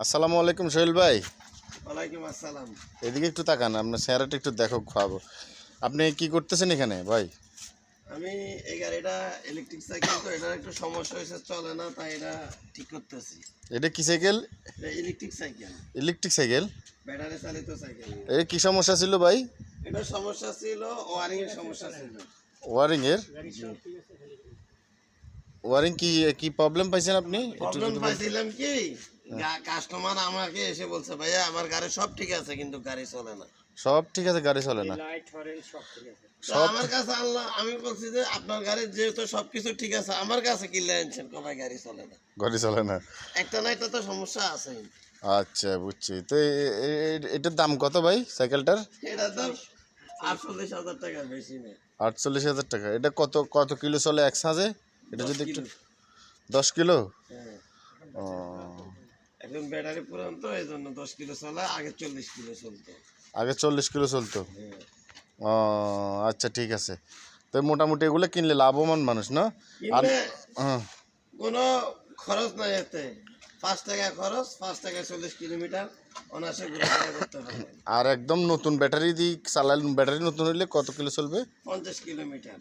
আসসালামু আলাইকুম সোহেল ভাই। ওয়ালাইকুম আসসালাম। এদিকে একটু তাকান, আপনার চেহারাটা একটু দেখো খাওয়াবো। আপনি কি করতেছেন এখানে ভাই? আমি এই গাড়িটা ইলেকট্রিক সাইকেল, তো এটার একটু সমস্যা হয়েছে, চলে না, তাই এটা ঠিক করতেছি। এটা কি সাইকেল? এটা electric cycle, electric cycle? Battery চালিত সাইকেল। এর কি সমস্যা ছিল ভাই? এটার সমস্যা ছিল ওয়ারিং এর সমস্যা ছিল। ওয়ারিং এর? ওয়ারিং কি কি প্রবলেম পাইছেন আপনি? প্রবলেম পাইছিলাম কি, কাস্টমার আমাকে এসে বলছে ভাইয়া আমার গাড়ি সব ঠিক আছে কিন্তু গাড়ি চলে না। সব ঠিক আছে, গাড়ি চলে না? তো আমার কাছে আল্লাহ, আমি বলছি যে আপনার গাড়ির যেহেতু সবকিছু ঠিক আছে, আমার কাছে কি লেনছেন কবে গাড়ি চলে না? গাড়ি চলে না, একটা না একটা তো সমস্যা আছে। আচ্ছা বুঝছি। তো এটার দাম কত ভাই সাইকেলটার? এটা তো 48,000 টাকার বেশি নেই। 48,000 টাকা। এটা কত কত কিলো চলে এক সাঁজে? এটা যদি একটু 10 কিলো? হ্যাঁ, ও এখন ব্যাটারি পুরান তো এই জন্য 10 কিলো চলে, আগে 40 কিলো চলতো। আগে 40 কিলো চলতো? হ্যাঁ। ও আচ্ছা ঠিক আছে। তো মোটামুটি এগুলো কিনলে লাভবান মানুষ না? আর কিনলে হ্যাঁ, কোনো খরচ নাই এতে। 5 টাকা খরচ, 5 টাকা 40 কিলোমিটার অনায়াসে ঘোরাফেরা করতে পারবেন। আর একদম নতুন ব্যাটারি দিয়ে চালালে, ব্যাটারি নতুন হইলে কত কিলো চলবে? 50 কিলোমিটার।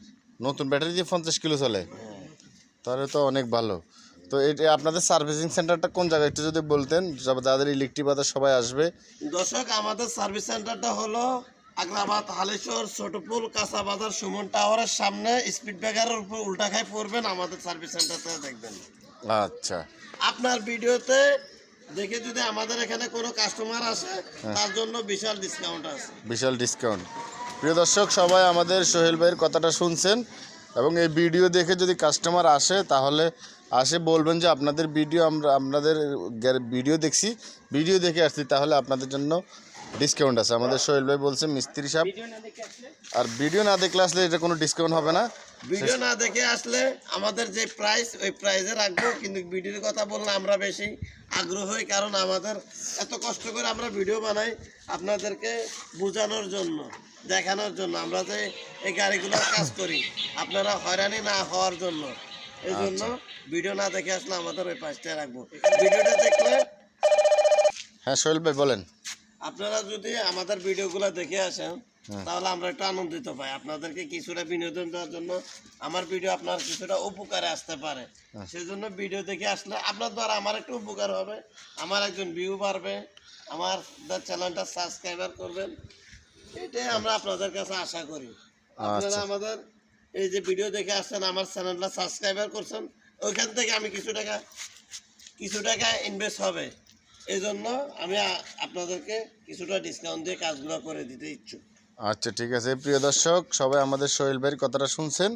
নতুন ব্যাটারি দিয়ে 50 কিলো চলে? হ্যাঁ। তাহলে তো অনেক ভালো। তো এটা আপনাদের সার্ভিসিং সেন্টারটা কোন জায়গায় একটু যদি বলতেন, যাদের ইলেকট্রিক বাজার সবাই আসবে। দর্শক, আমাদের সার্ভিস সেন্টারটা হলো আগ্রাবাদ, হালেশ্বর, ছোটপুল, কাঁচা বাজার, সুমন টাওয়ারের সামনে। স্পিড ব্রেকারের উপর উল্টা খাই পড়বেন, আমাদের সার্ভিস সেন্টারটা দেখবেন। আচ্ছা, আপনার ভিডিওতে দেখে যদি আমাদের এখানে কোনো কাস্টমার আসে, তার জন্য বিশাল ডিসকাউন্ট আছে। বিশাল ডিসকাউন্ট। প্রিয় দর্শক, সবাই আমাদের সোহেল ভাইয়ের কথাটা শুনছেন, এবং এই ভিডিও দেখে যদি কাস্টমার আসে তাহলে বলবেন যে আপনাদের ভিডিও, আমরা আপনাদের ভিডিও দেখছি, ভিডিও দেখে আসছি, তাহলে আপনাদের জন্য ডিসকাউন্ট আছে। আমাদের সোহেল ভাই বলছে মিস্ত্রি সাহেব। আর ভিডিও না দেখলে আসলে এটা কোনো ডিসকাউন্ট হবে না। ভিডিও না দেখে আসলে আমাদের যে প্রাইস, ওই প্রাইসে রাখবো, কিন্তু ভিডিওর কথা বললে আমরা বেশি আগ্রহ হই, কারণ আমাদের এত কষ্ট করে আমরা ভিডিও বানাই আপনাদেরকে বোঝানোর জন্য, দেখানোর জন্য। আমরা যে এই গাড়িগুলোর কাজ করি আপনারা হয়রানি না হওয়ার জন্য, এই জন্য ভিডিও না দেখে আসলে আমাদের ওই প্রাইসটা রাখবো। ভিডিওটা দেখলে, হ্যাঁ সোহেল ভাই বলেন। আপনারা যদি আমাদের ভিডিওগুলো দেখে আসেন তাহলে আমরা একটু আনন্দিত পাই। আপনাদেরকে কিছুটা বিনোদন দেওয়ার জন্য আমার ভিডিও আপনার কিছুটা উপকারে আসতে পারে, সেই জন্য ভিডিও দেখে আসলে আপনার দ্বারা আমার একটু উপকার হবে, আমার একজন ভিউ বাড়বে, আমার চ্যানেলটা সাবস্ক্রাইবার করবেন, এটাই আমরা আপনাদের কাছে আশা করি। আপনারা আমাদের এই যে ভিডিও দেখে আসছেন, আমার চ্যানেলটা সাবস্ক্রাইবার করছেন, ওইখান থেকে আমি কিছু টাকা ইনভেস্ট হবে, এই জন্য আমি আপনাদেরকে কিছুটা ডিসকাউন্ট দিয়ে কাজগুলো করে দিতে ইচ্ছুক। আচ্ছা ঠিক আছে। প্রিয় দর্শক, সবাই আমাদের সোহেল ভাইয়ের কথাটা শুনছেন।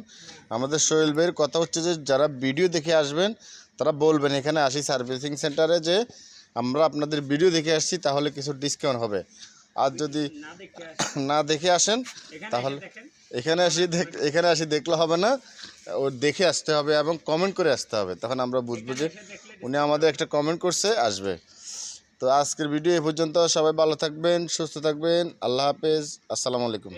আমাদের সোহেল ভাইয়ের কথা হচ্ছে যে যারা ভিডিও দেখে আসবেন তারা বলবেন এখানে আসি সার্ভিসিং সেন্টারে যে আমরা আপনাদের ভিডিও দেখে আসছি, তাহলে কিছু ডিসকাউন্ট হবে। আর যদি না দেখে আসেন তাহলে এখানে আসি দেখলে হবে না, ও দেখে আসতে হবে এবং কমেন্ট করে আসতে হবে, তখন আমরা বুঝবো যে উনি আমাদের একটা কমেন্ট করছে, আসবে। তো আজকের ভিডিও এ পর্যন্ত। সবাই ভালো থাকবেন, সুস্থ থাকবেন। আল্লাহ হাফেজ, আসসালামু আলাইকুম।